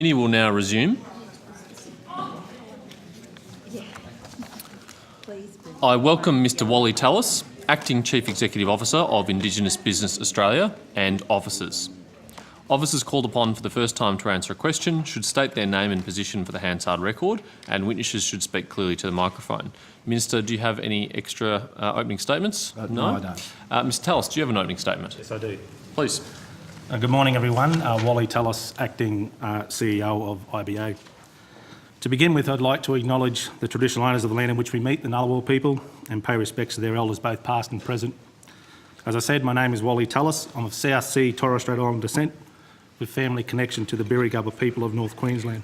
Meeting will now resume. I welcome Mr Wally Tallis, Acting Chief Executive Officer of Indigenous Business Australia, and officers. Officers called upon for the first time to answer a question should state their name and position for the Hansard record, and witnesses should speak clearly to the microphone. Minister, do you have any extra opening statements? No, I don't. Mr Tallis, do you have an opening statement? Yes, I do. Please. Good morning, everyone. Wally Tallis, Acting CEO of IBA. To begin with, I'd like to acknowledge the traditional owners of the land in which we meet, the Ngunnawal people, and pay respects to their elders, both past and present. As I said, my name is Wally Tallis. I'm of South Sea, Torres Strait Island descent, with family connection to the Birrigubba people of North Queensland.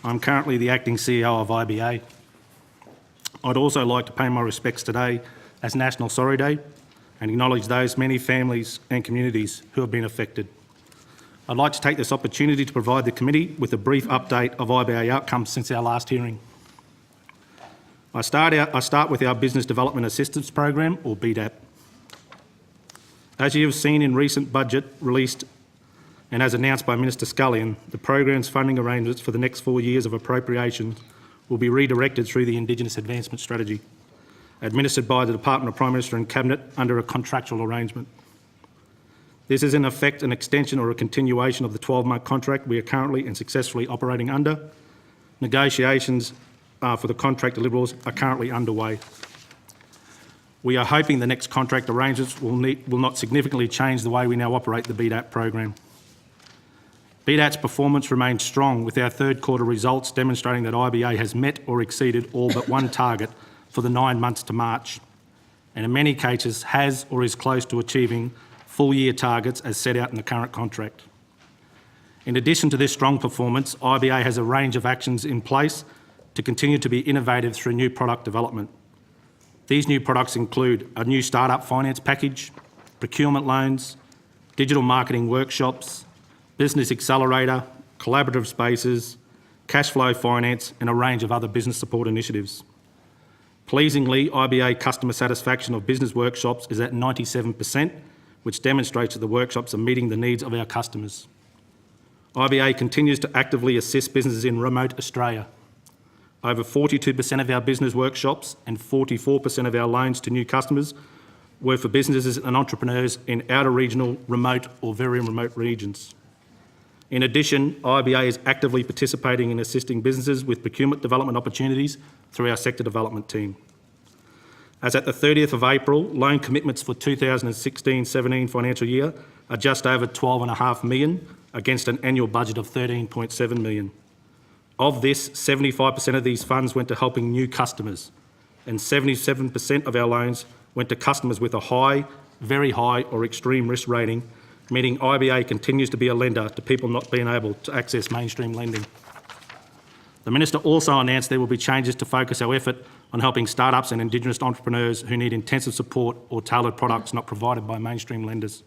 I'm currently the Acting CEO of IBA. I'd also like to pay my respects today as National Sorry Day and acknowledge those many families and communities who have been affected. I'd like to take this opportunity to provide the committee with a brief update of IBA outcomes since our last hearing. I start with our Business Development Assistance Program, or BDAP. As you have seen in recent budget released and as announced by Minister Scullion, the program's funding arrangements for the next 4 years of appropriations will be redirected through the Indigenous Advancement Strategy, administered by the Department of Prime Minister and Cabinet under a contractual arrangement. This is in effect an extension or a continuation of the 12-month contract we are currently and successfully operating under. Negotiations for the contract deliverables are currently underway. We are hoping the next contract arrangements will not significantly change the way we now operate the BDAP program. BDAP's performance remains strong, with our third quarter results demonstrating that IBA has met or exceeded all but one target for the 9 months to March, and in many cases has or is close to achieving full year targets as set out in the current contract. In addition to this strong performance, IBA has a range of actions in place to continue to be innovative through new product development. These new products include a new startup finance package, procurement loans, digital marketing workshops, business accelerator, collaborative spaces, cash flow finance, and a range of other business support initiatives. Pleasingly, IBA customer satisfaction of business workshops is at 97%, which demonstrates that the workshops are meeting the needs of our customers. IBA continues to actively assist businesses in remote Australia. Over 42% of our business workshops and 44% of our loans to new customers were for businesses and entrepreneurs in outer regional, remote or very remote regions. In addition, IBA is actively participating in assisting businesses with procurement development opportunities through our sector development team. As at the 30th of April, loan commitments for 2016-17 financial year are just over $12.5 million against an annual budget of $13.7 million. Of this, 75% of these funds went to helping new customers, and 77% of our loans went to customers with a high, very high or extreme risk rating, meaning IBA continues to be a lender to people not being able to access mainstream lending. The Minister also announced there will be changes to focus our effort on helping startups and Indigenous entrepreneurs who need intensive support or tailored products not provided by mainstream lenders.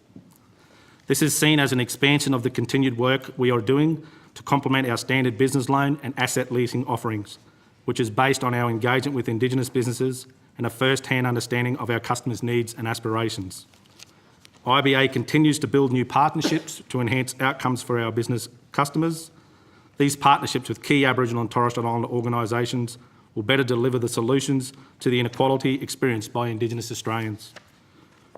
This is seen as an expansion of the continued work we are doing to complement our standard business loan and asset leasing offerings, which is based on our engagement with Indigenous businesses and a first-hand understanding of our customers' needs and aspirations. IBA continues to build new partnerships to enhance outcomes for our business customers. These partnerships with key Aboriginal and Torres Strait Islander organisations will better deliver the solutions to the inequality experienced by Indigenous Australians.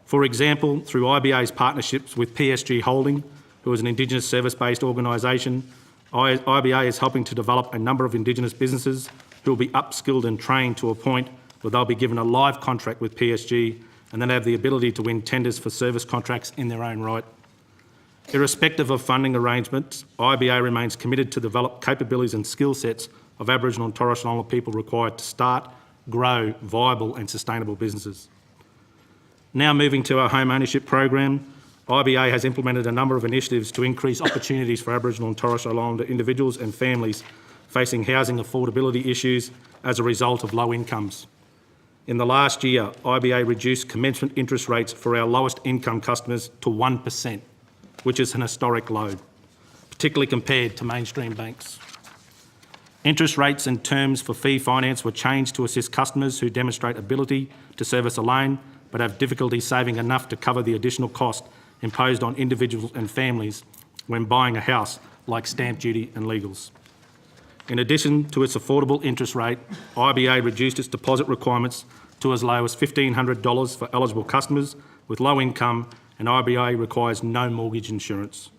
For example, through IBA's partnerships with PSG Holding, who is an Indigenous service-based organisation, IBA is helping to develop a number of Indigenous businesses who will be upskilled and trained to a point where they'll be given a live contract with PSG and then have the ability to win tenders for service contracts in their own right. Irrespective of funding arrangements, IBA remains committed to develop capabilities and skill sets of Aboriginal and Torres Strait Islander people required to start, grow viable and sustainable businesses. Now moving to our home ownership program, IBA has implemented a number of initiatives to increase opportunities for Aboriginal and Torres Strait Islander individuals and families facing housing affordability issues as a result of low incomes. In the last year, IBA reduced commencement interest rates for our lowest income customers to 1%, which is an historic low, particularly compared to mainstream banks. Interest rates and terms for fee finance were changed to assist customers who demonstrate ability to service a loan but have difficulty saving enough to cover the additional cost imposed on individuals and families when buying a house like stamp duty and legals. In addition to its affordable interest rate, IBA reduced its deposit requirements to as low as $1,500 for eligible customers with low income, and IBA requires no mortgage insurance.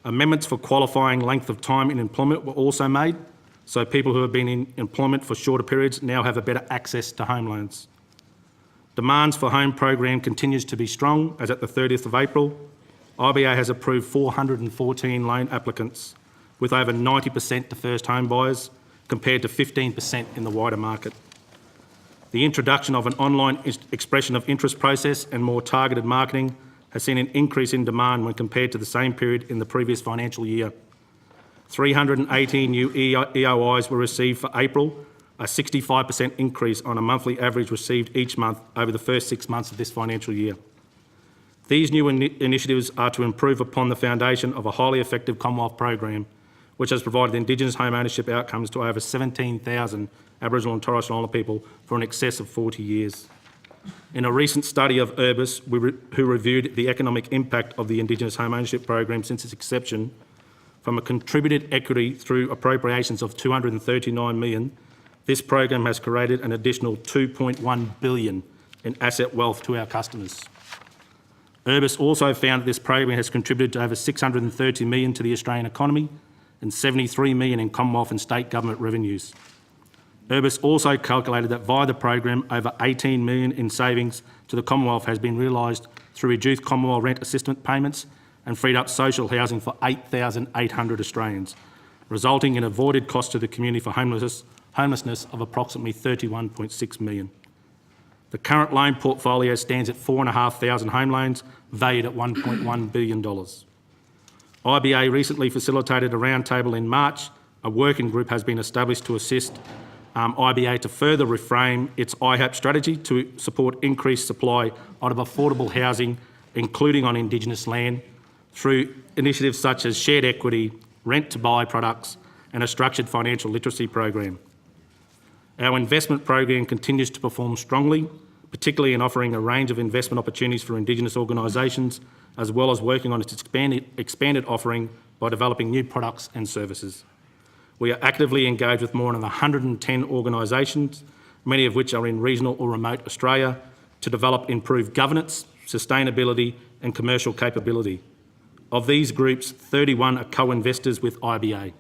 Amendments for qualifying length of time in employment were also made, so people who have been in employment for shorter periods now have a better access to home loans. Demands for home program continues to be strong, as at the 30th of April, IBA has approved 414 loan applicants, with over 90% to first home buyers, compared to 15% in the wider market. The introduction of an online expression of interest process and more targeted marketing has seen an increase in demand when compared to the same period in the previous financial year. 318 new EOIs were received for April, a 65% increase on a monthly average received each month over the first 6 months of this financial year. These new initiatives are to improve upon the foundation of a highly effective Commonwealth program, which has provided Indigenous home ownership outcomes to over 17,000 Aboriginal and Torres Strait Islander people for an excess of 40 years. In a recent study of Urbis, who reviewed the economic impact of the Indigenous home ownership program since its inception, from a contributed equity through appropriations of $239 million, this program has created an additional $2.1 billion in asset wealth to our customers. Urbis also found that this program has contributed to over $630 million to the Australian economy and $73 million in Commonwealth and state government revenues. Urbis also calculated that via the program, over $18 million in savings to the Commonwealth has been realised through reduced Commonwealth rent assistance payments and freed up social housing for 8,800 Australians, resulting in avoided costs to the community for homelessness of approximately $31.6 million. The current loan portfolio stands at 4,500 home loans, valued at $1.1 billion. IBA recently facilitated a roundtable in March. A working group has been established to assist IBA to further reframe its IHAP strategy to support increased supply of affordable housing, including on Indigenous land, through initiatives such as shared equity, rent-to-buy products and a structured financial literacy program. Our investment program continues to perform strongly, particularly in offering a range of investment opportunities for Indigenous organisations, as well as working on its expanded offering by developing new products and services. We are actively engaged with more than 110 organisations, many of which are in regional or remote Australia, to develop improved governance, sustainability and commercial capability. Of these groups, 31 are co-investors with IBA.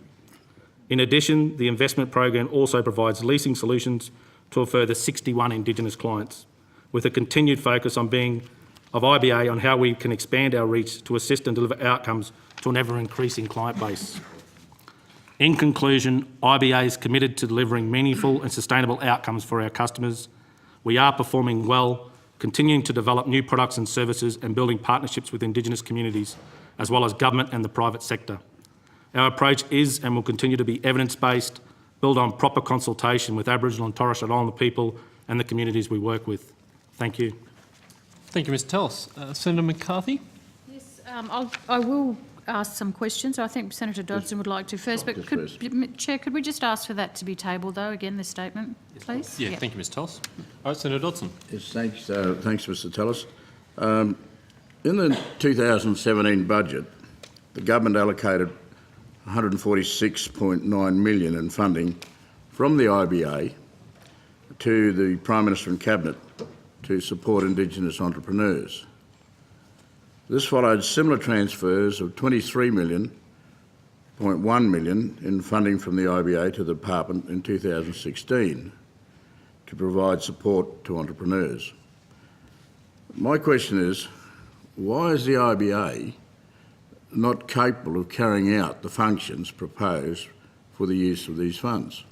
In addition, the investment program also provides leasing solutions to a further 61 Indigenous clients, with a continued focus of IBA on how we can expand our reach to assist and deliver outcomes to an ever-increasing client base. In conclusion, IBA is committed to delivering meaningful and sustainable outcomes for our customers. We are performing well, continuing to develop new products and services and building partnerships with Indigenous communities, as well as government and the private sector. Our approach is and will continue to be evidence-based, build on proper consultation with Aboriginal and Torres Strait Islander people and the communities we work with. Thank you. Thank you, Mr Tellis. Senator McCarthy? Yes, I will ask some questions. I think Senator Dodson would like to first. But Chair, could we just ask for that to be tabled, though, again, this statement, please? Yeah, thank you, Ms Tellis. All right, Senator Dodson. Yes, thanks, Mr Tellis. In the 2017 budget, the government allocated $146.9 million in funding from the IBA to the Prime Minister and Cabinet to support Indigenous entrepreneurs. This followed similar transfers of $23.1 million in funding from the IBA to the department in 2016 to provide support to entrepreneurs. My question is, why is the IBA not capable of carrying out the functions proposed for the use of these funds?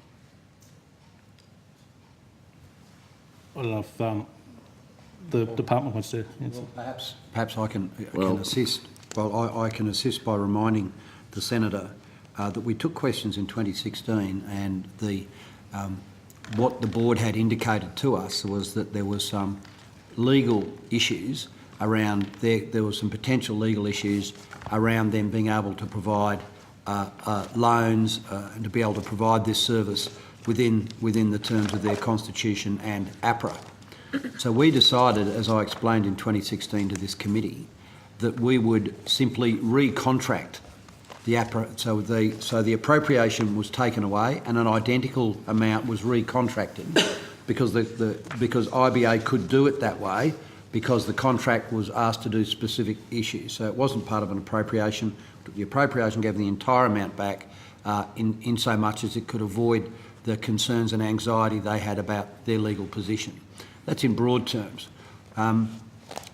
I don't know if the department wants to answer. Well, perhaps I can assist. Well, I can assist by reminding the Senator that we took questions in 2016 and what the board had indicated to us was that there was some legal issues around, there were some potential legal issues around them being able to provide loans and to be able to provide this service within the terms of their constitution and APRA. So we decided, as I explained in 2016 to this committee, that we would simply recontract So the appropriation was taken away and an identical amount was recontracted because because IBA could do it that way because the contract was asked to do specific issues. So it wasn't part of an appropriation. The appropriation gave the entire amount back in so much as it could avoid the concerns and anxiety they had about their legal position. That's in broad terms.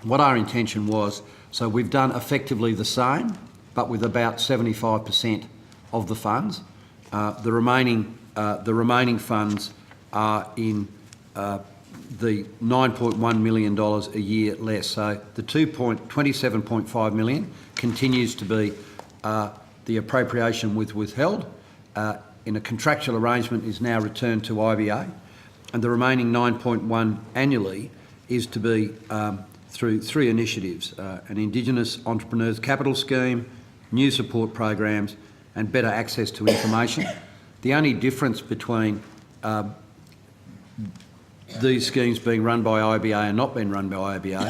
What our intention was, so we've done effectively the same, but with about 75% of the funds. The remaining funds are in the $9.1 million a year less. So the $27.5 million continues to be the appropriation with withheld. In a contractual arrangement is now returned to IBA, and the remaining 9.1 annually is to be through three initiatives: an Indigenous Entrepreneurs Capital Scheme, new support programs, and better access to information. The only difference between these schemes being run by IBA and not being run by IBA,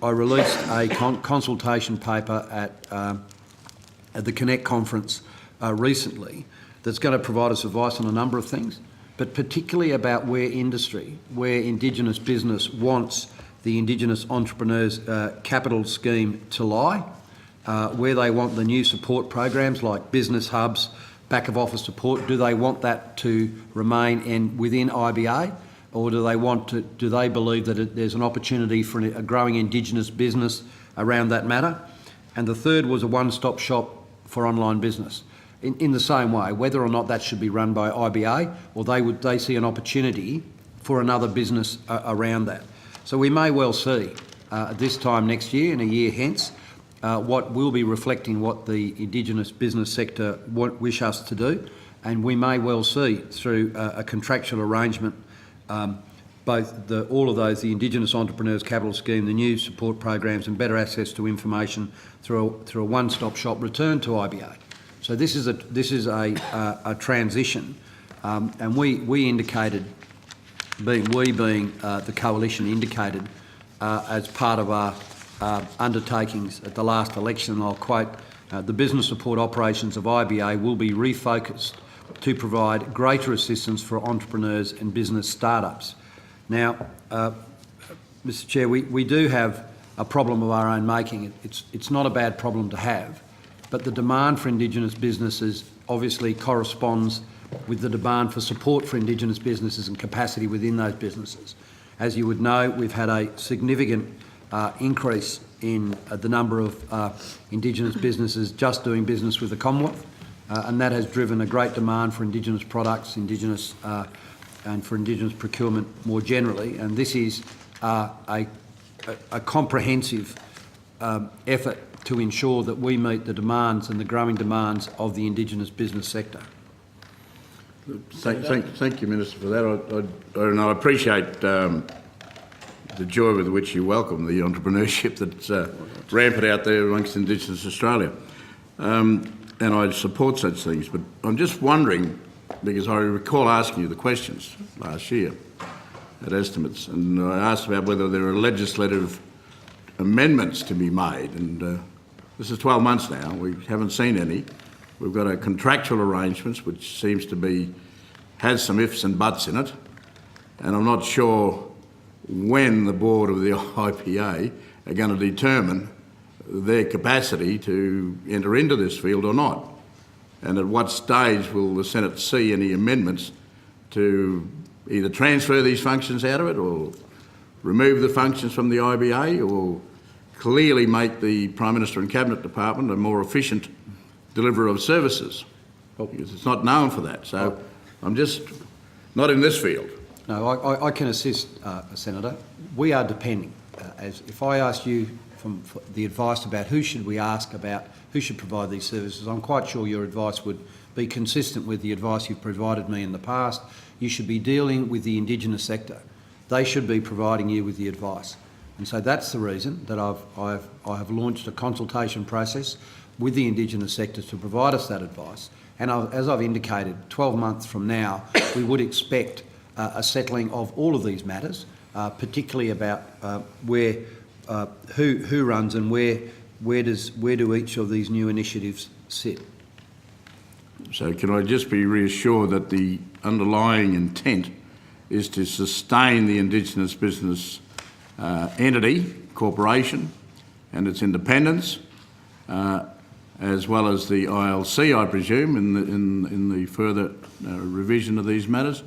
I released a consultation paper at the Connect conference recently that's going to provide us advice on a number of things, but particularly about where Indigenous business wants the Indigenous Entrepreneurs Capital Scheme to lie, where they want the new support programs like business hubs, back of office support. Do they want that to remain within IBA, or do they believe that there's an opportunity for a growing Indigenous business around that matter? And the third was a one-stop shop for online business. In the same way, whether or not that should be run by IBA, or they see an opportunity for another business around that. So we may well see this time next year and a year hence what will be reflecting what the Indigenous business sector wish us to do, and we may well see through a contractual arrangement all of those, the Indigenous Entrepreneurs Capital Scheme, the new support programs and better access to information through a one-stop shop return to IBA. So this is a transition, and we indicated, being the coalition indicated as part of our undertakings at the last election, and I'll quote, the business support operations of IBA will be refocused to provide greater assistance for entrepreneurs and business startups. Now, Mr Chair, we do have a problem of our own making. It's not a bad problem to have, but the demand for Indigenous businesses obviously corresponds with the demand for support for Indigenous businesses and capacity within those businesses. As you would know, we've had a significant increase in the number of Indigenous businesses just doing business with the Commonwealth, and that has driven a great demand for Indigenous products, and for Indigenous procurement more generally. And this is a comprehensive effort to ensure that we meet the demands and the growing demands of the Indigenous business sector. Thank you, Minister, for that. I appreciate the joy with which you welcome the entrepreneurship that's rampant out there amongst Indigenous Australia. And I support such things, but I'm just wondering, because I recall asking you the questions last year at estimates, and I asked about whether there are legislative amendments to be made, and this is 12 months now, we haven't seen any. We've got a contractual arrangements which seems to has some ifs and buts in it, and I'm not sure when the board of the IPA are going to determine their capacity to enter into this field or not. And at what stage will the Senate see any amendments to either transfer these functions out of it, or remove the functions from the IBA, or clearly make the Prime Minister and Cabinet Department a more efficient deliverer of services? Because it's not known for that. So I'm just not in this field. No, I can assist, Senator. We are depending. As if I asked you for the advice about who should we ask about, who should provide these services, I'm quite sure your advice would be consistent with the advice you've provided me in the past. You should be dealing with the Indigenous sector. They should be providing you with the advice. And so that's the reason that I have launched a consultation process with the Indigenous sector to provide us that advice. And as I've indicated, 12 months from now, we would expect a settling of all of these matters, particularly about who runs and where where do each of these new initiatives sit? So can I just be reassured that the underlying intent is to sustain the Indigenous business entity, corporation, and its independence, as well as the ILC, I presume, in the further revision of these matters?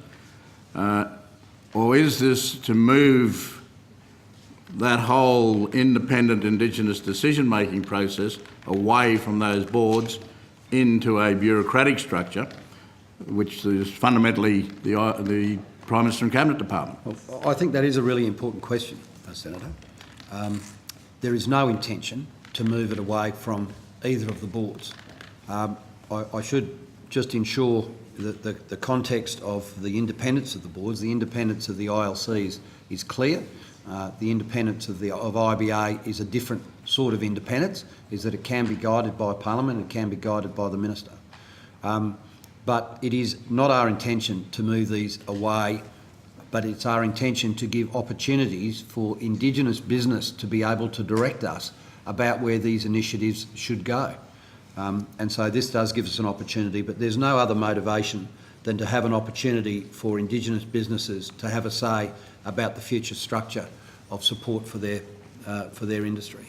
Or is this to move that whole independent Indigenous decision-making process away from those boards into a bureaucratic structure, which is fundamentally the Prime Minister and Cabinet Department? Well, I think that is a really important question, Senator. There is no intention to move it away from either of the boards. I should just ensure that the context of the independence of the boards, the independence of the ILCs is clear. The independence of IBA is a different sort of independence, is that it can be guided by Parliament and can be guided by the Minister. But it is not our intention to move these away, but it's our intention to give opportunities for Indigenous business to be able to direct us about where these initiatives should go. And so this does give us an opportunity, but there's no other motivation than to have an opportunity for Indigenous businesses to have a say about the future structure of support for their industry.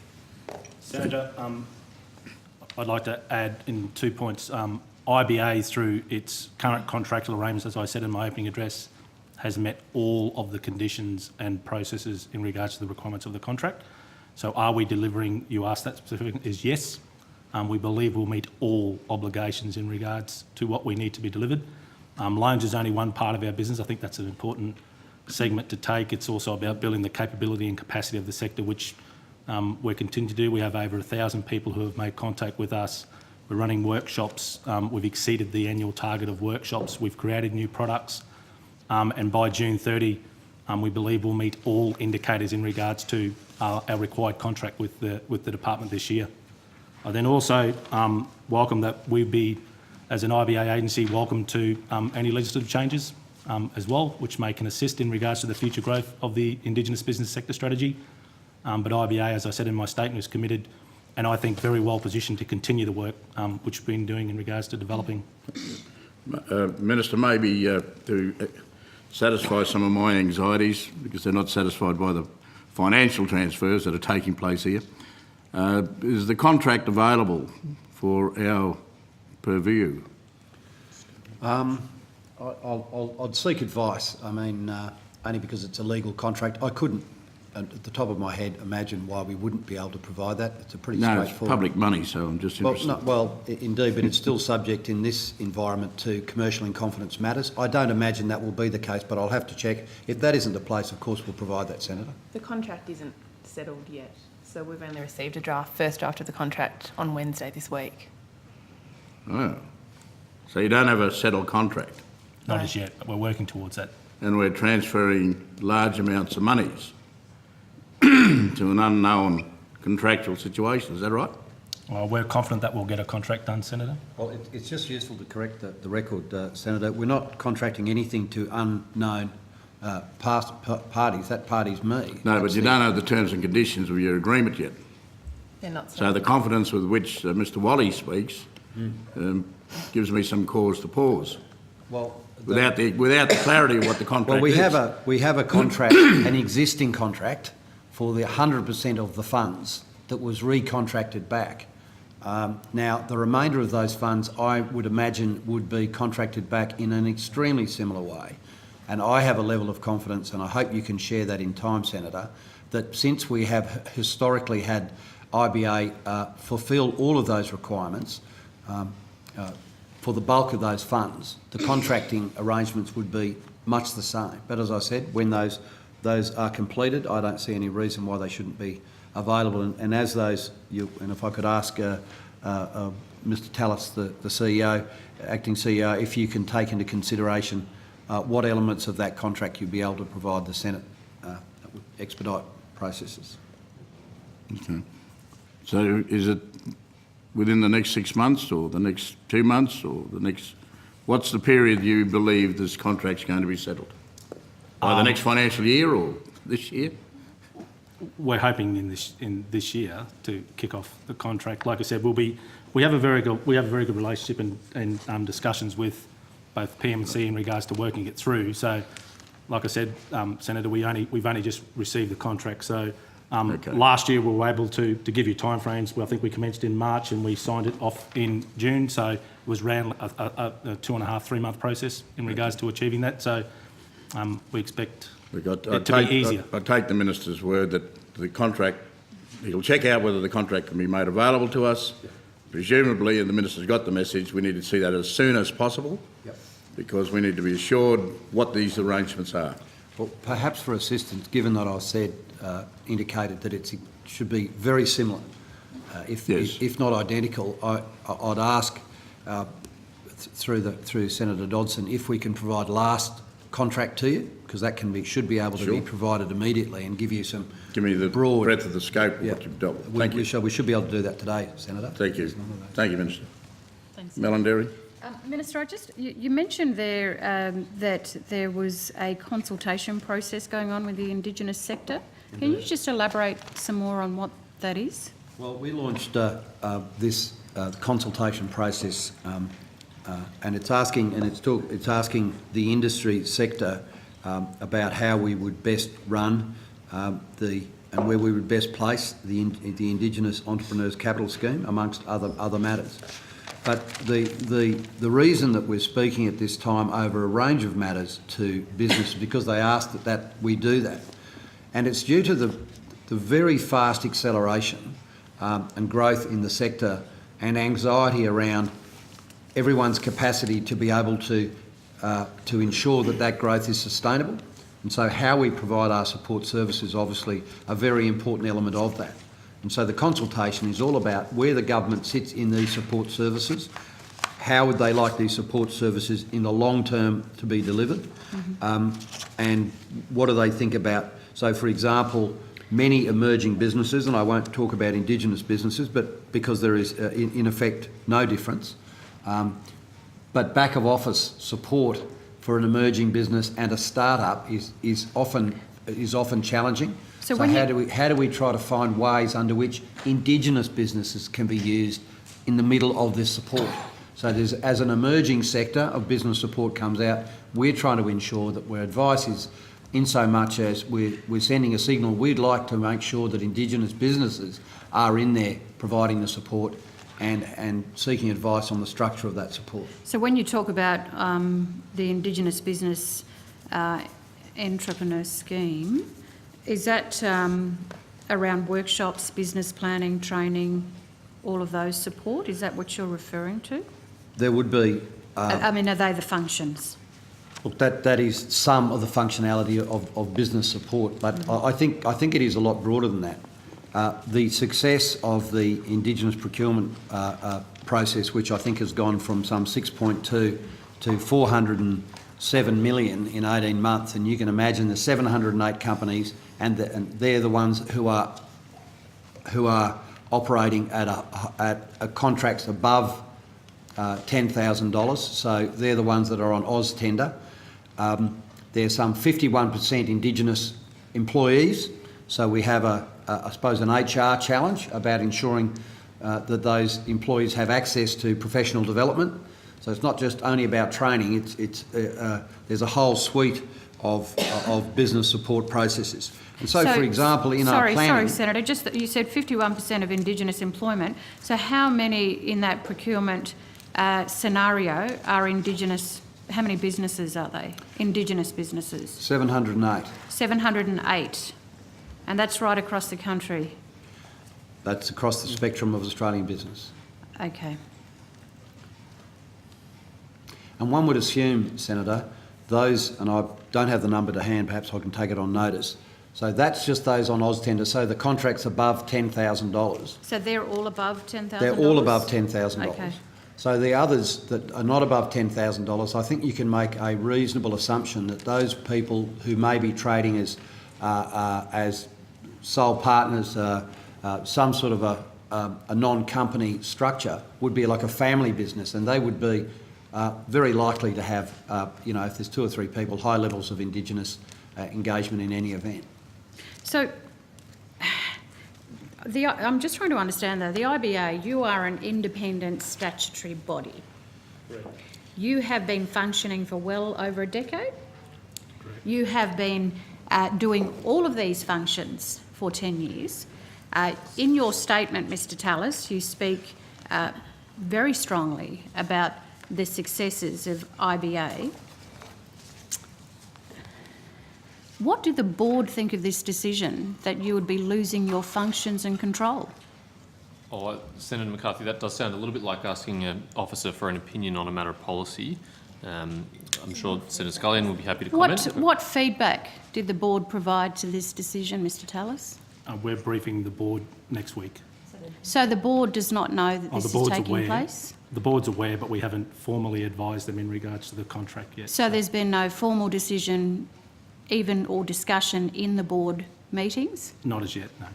Senator, I'd like to add in 2 points. IBA, through its current contractual arrangements, as I said in my opening address, has met all of the conditions and processes in regards to the requirements of the contract. So are we delivering, you asked that specifically, is yes. We believe we'll meet all obligations in regards to what we need to be delivered. Loans is only one part of our business. I think that's an important segment to take. It's also about building the capability and capacity of the sector, which we're continuing to do. We have over 1,000 people who have made contact with us. We're running workshops. We've exceeded the annual target of workshops. We've created new products. And by June 30, we believe we'll meet all indicators in regards to our required contract with the department this year. I then also welcome that we'd be, as an IBA agency, welcome to any legislative changes as well, which can assist in regards to the future growth of the Indigenous business sector strategy. But IBA, as I said in my statement, is committed and I think very well positioned to continue the work which we've been doing in regards to developing. Minister, maybe to satisfy some of my anxieties, because they're not satisfied by the financial transfers that are taking place here, is the contract available for our purview? I'd seek advice. I mean, only because it's a legal contract. I couldn't, at the top of my head, imagine why we wouldn't be able to provide that. It's a pretty straightforward... No, it's public money, so I'm just interested. Well, indeed, but it's still subject in this environment to commercial in confidence matters. I don't imagine that will be the case, but I'll have to check. If that isn't the place, of course, we'll provide that, Senator. The contract isn't settled yet, so we've only received a first draft of the contract on Wednesday this week. Oh, so you don't have a settled contract? Not as yet, but we're working towards that. And we're transferring large amounts of monies to an unknown contractual situation, is that right? Well, we're confident that we'll get a contract done, Senator. Well, it's just useful to correct the record, Senator. We're not contracting anything to unknown past parties. That party's me. No, but you don't know the terms and conditions of your agreement yet. They're not So the confidence with which Mr Wally speaks gives me some cause to pause. Well, without the clarity of what the contract is. Well, we have a contract, an existing contract, for the 100% of the funds that was recontracted back. Now, the remainder of those funds, I would imagine, would be contracted back in an extremely similar way. And I have a level of confidence, and I hope you can share that in time, Senator, that since we have historically had IBA fulfil all of those requirements for the bulk of those funds, the contracting arrangements would be much the same. But as I said, when those are completed, I don't see any reason why they shouldn't be available. And as those, and if I could ask Mr Tallis, the CEO, acting CEO, if you can take into consideration what elements of that contract you'd be able to provide the Senate that would expedite processes. Okay. So is it within the next 6 months or the next 2 months or the next... What's the period you believe this contract's going to be settled? By the next financial year or this year? we're hoping in this year to kick off the contract. Like I said, we have a very good relationship and discussions with both PMC in regards to working it through. So, like I said, Senator, we've only just received the contract. So, last year we were able to give you timeframes. Well, I think we commenced in March and we signed it off in June. So it was around a 2.5, 3 month process in regards to achieving that. So we expect it to be easier. I take the Minister's word that the contract, he'll check out whether the contract can be made available to us. Presumably, and the Minister's got the message, we need to see that as soon as possible. Yep. Because we need to be assured what these arrangements are. Well, perhaps for assistance, given that I said, indicated that it should be very similar, if not identical, I'd ask through Senator Dodson if we can provide last contract to you, because that should be able to be provided immediately and give you some Give me the broad breadth of the scope of what you've dealt with. Thank you. We should be able to do that today, Senator. Thank you. Thank you, Minister. Thanks. Melanderi. Minister, you mentioned there that there was a consultation process going on with the Indigenous sector. Can you just elaborate some more on what that is? Well, we launched this consultation process, and it's asking the industry sector about how we would best run and where we would best place the Indigenous Entrepreneurs Capital Scheme, amongst other matters. But the reason that we're speaking at this time over a range of matters to business is because they asked that we do that. And it's due to the very fast acceleration and growth in the sector and anxiety around everyone's capacity to be able to ensure that growth is sustainable. And so how we provide our support services is obviously a very important element of that. And so the consultation is all about where the government sits in these support services, how would they like these support services in the long term to be delivered, and what do they think about. So, for example, many emerging businesses, and I won't talk about Indigenous businesses, but because there is in effect no difference, but back of office support for an emerging business and a startup is often challenging. So how do we try to find ways under which Indigenous businesses can be used in the middle of this support? So as an emerging sector of business support comes out, we're trying to ensure that our advice is, in so much as we're sending a signal, we'd like to make sure that Indigenous businesses are in there providing the support and seeking advice on the structure of that support. So when you talk about the Indigenous Business Entrepreneur Scheme, is that around workshops, business planning, training, all of those support? Is that what you're referring to? There would be... are they the functions? Look, that is some of the functionality of business support, but I think it is a lot broader than that. The success of the Indigenous procurement process, which I think has gone from some 6.2 to 407 million in 18 months, and you can imagine the 708 companies, and they're the ones who are operating at contracts above $10,000. So they're the ones that are on Oz tender. There's some 51% Indigenous employees. So we have I suppose, an HR challenge about ensuring that those employees have access to professional development. So it's not just only about training. There's a whole suite of business support processes. And so for example, in our planning... Sorry, Senator, just that you said 51% of Indigenous employment. So how many in that procurement scenario are Indigenous? How many businesses are they? Indigenous businesses? 708. 708. And that's right across the country? That's across the spectrum of Australian business. Okay. And one would assume, Senator, those, and I don't have the number to hand, perhaps I can take it on notice, so that's just those on Oz tender, so the contract's above $10,000. So they're all above $10,000? They're all above $10,000. Okay. So the others that are not above $10,000, I think you can make a reasonable assumption that those people who may be trading as sole partners, some sort of a non-company structure, would be like a family business, and they would be very likely to have, if there's 2 or 3 people, high levels of Indigenous engagement in any event. So I'm just trying to understand though, the IBA, you are an independent statutory body. Correct. You have been functioning for well over a decade. Correct. You have been doing all of these functions for 10 years. In your statement, Mr Tallis, you speak very strongly about the successes of IBA. What did the board think of this decision that you would be losing your functions and control? Oh, Senator McCarthy, that does sound a little bit like asking an officer for an opinion on a matter of policy. I'm sure Senator Scullion will be happy to comment. What feedback did the board provide to this decision, Mr Tallis? We're briefing the board next week. So the board does not know that this is taking place? The board's aware, but we haven't formally advised them in regards to the contract yet. So there's been no formal decision even or discussion in the board meetings? Not as yet, no.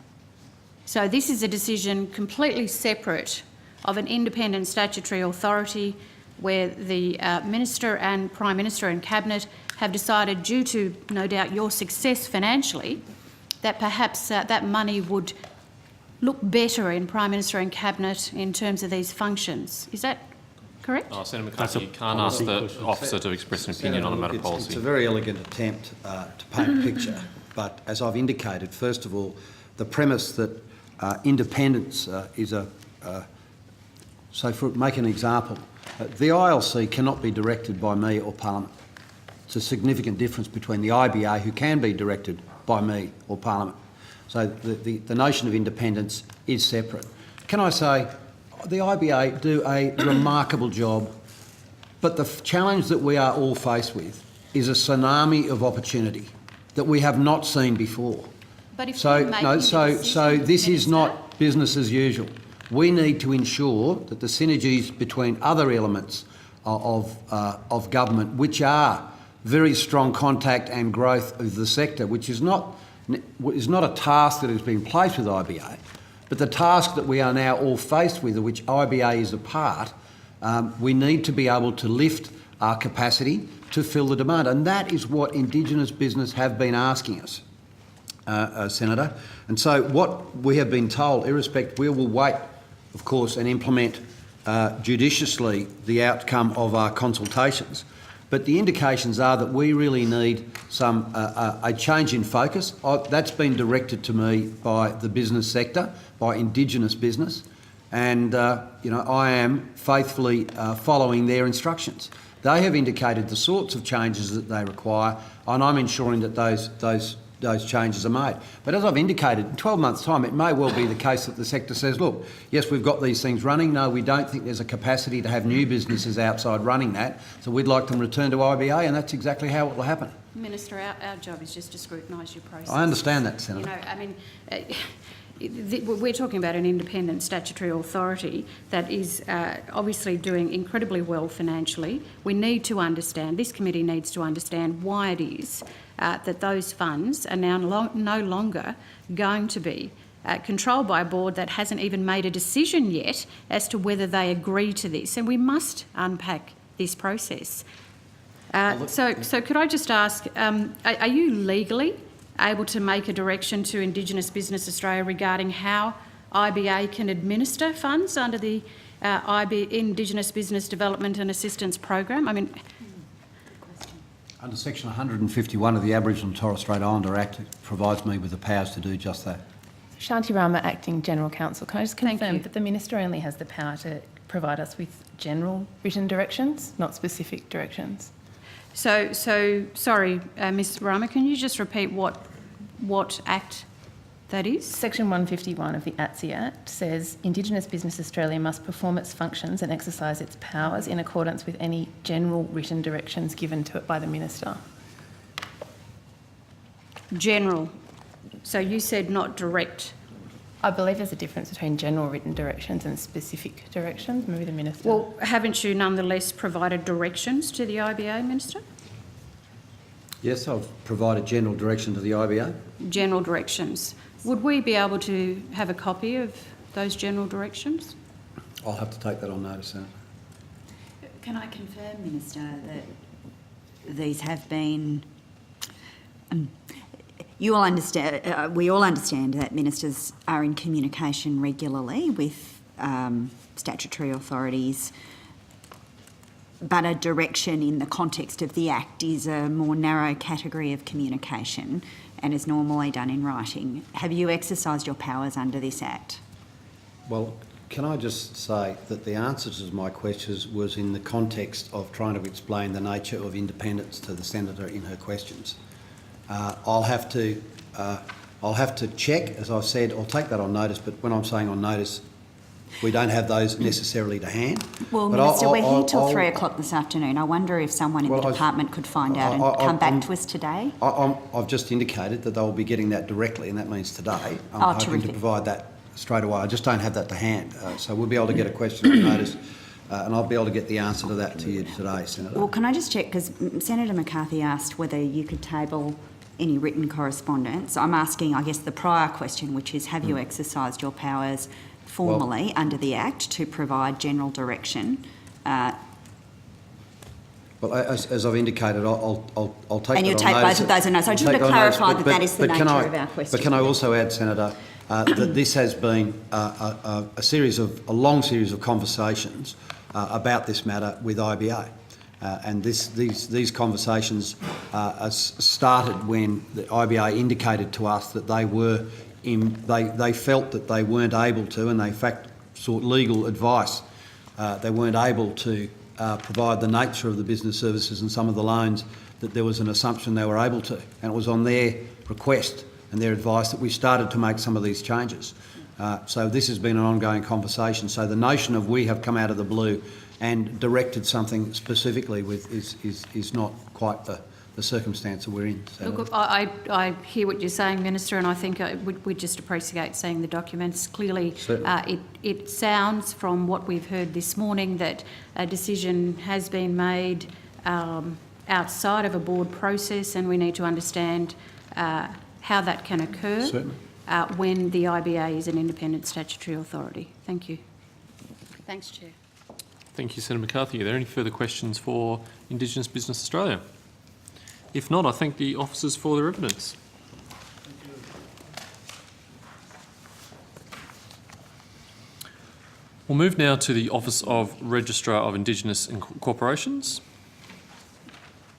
So this is a decision completely separate of an independent statutory authority where the Minister and Prime Minister and Cabinet have decided, due to no doubt your success financially, that perhaps that money would look better in Prime Minister and Cabinet in terms of these functions. Is that correct? Senator McCarthy, you can't ask the officer to express an opinion on a matter of policy. It's a very elegant attempt to paint a picture, but as I've indicated, first of all, the premise that independence is a... so for make an example, the ILC cannot be directed by me or Parliament. It's a significant difference between the IBA, who can be directed by me or Parliament. So the notion of independence is separate. Can I say, the IBA do a remarkable job, but the challenge that we are all faced with is a tsunami of opportunity that we have not seen before. But if So you're making the so decision, this is Minister, not business as usual. We need to ensure that the synergies between other elements of government, which are very strong contact and growth of the sector, which is not a task that has been placed with IBA, but the task that we are now all faced with, of which IBA is a part, we need to be able to lift our capacity to fill the demand. And that is what Indigenous business have been asking us, Senator. And so what we have been told, irrespective, we will wait, of course, and implement judiciously the outcome of our consultations. But the indications are that we really need a change in focus. That's been directed to me by the business sector, by Indigenous business, and I am faithfully following their instructions. They have indicated the sorts of changes that they require, and I'm ensuring that those changes are made. But as I've indicated, in 12 months' time, it may well be the case that the sector says, look, yes, we've got these things running. No, we don't think there's a capacity to have new businesses outside running that, so we'd like them returned to IBA, and that's exactly how it will happen. Minister, our job is just to scrutinise your process. I understand that, Senator. We're talking about an independent statutory authority that is obviously doing incredibly well financially. We need to understand, this committee needs to understand why it is that those funds are now no longer going to be controlled by a board that hasn't even made a decision yet as to whether they agree to this. And we must unpack this process. So could I just ask, are you legally able to make a direction to Indigenous Business Australia regarding how IBA can administer funds under the Indigenous Business Development and Assistance Program? Under Section 151 of the Aboriginal and Torres Strait Islander Act, it provides me with the powers to do just that. Shanti Rama, Acting General Counsel. Can I just Thank confirm you. that the Minister only has the power to provide us with general written directions, not specific directions? So sorry, Ms Rama, can you just repeat what Act that is? Section 151 of the ATSI Act says Indigenous Business Australia must perform its functions and exercise its powers in accordance with any general written directions given to it by the Minister. General. So you said not direct. I believe there's a difference between general written directions and specific directions. Maybe the Minister... Well, haven't you nonetheless provided directions to the IBA, Minister? Yes, I've provided general direction to the IBA. General directions. Would we be able to have a copy of those general directions? I'll have to take that on notice, Senator. Can I confirm, Minister, that these have been You all understand, we all understand that ministers are in communication regularly with statutory authorities, but a direction in the context of the Act is a more narrow category of communication and is normally done in writing. Have you exercised your powers under this Act? Well, can I just say that the answer to my questions was in the context of trying to explain the nature of independence to the Senator in her questions. I'll have to check, as I've said. I'll take that on notice, but when I'm saying on notice, we don't have those necessarily to hand. Well, but Minister, we're here till 3 o'clock this afternoon. I wonder if someone in the department could find out and come back to us today. I've just indicated that they'll be getting that directly, and that means today. I'm hoping terrific. to provide that straight away. I just don't have that to hand. So we'll be able to get a question on notice, and I'll be able to get the answer to that to you today, Senator. Well, can I just check, because Senator McCarthy asked whether you could table any written correspondence. I'm asking, I guess, the prior question, which is, have you exercised your powers formally under the Act to provide general direction? Well, as I've indicated, I'll take and that you on take notice. both of those on notice. I just want to clarify that is the nature of our question. But can I also add, Senator, that this has been a long series of conversations about this matter with IBA. And these conversations started when the IBA indicated to us that they felt that they weren't able to, and they in fact sought legal advice. They weren't able to provide the nature of the business services and some of the loans that there was an assumption they were able to. And it was on their request and their advice that we started to make some of these changes. So this has been an ongoing conversation. So the notion of we have come out of the blue and directed something specifically with is not quite the circumstance that we're in. So Look, I hear what you're saying, Minister, and I think we just appreciate seeing the documents. Clearly, it sounds from what we've heard this morning that a decision has been made outside of a board process, and we need to understand how that can occur when the IBA is an independent statutory authority. Thank you. Thanks, Chair. Thank you, Senator McCarthy. Are there any further questions for Indigenous Business Australia? If not, I thank the officers for their evidence. We'll move now to the Office of Registrar of Indigenous Corporations.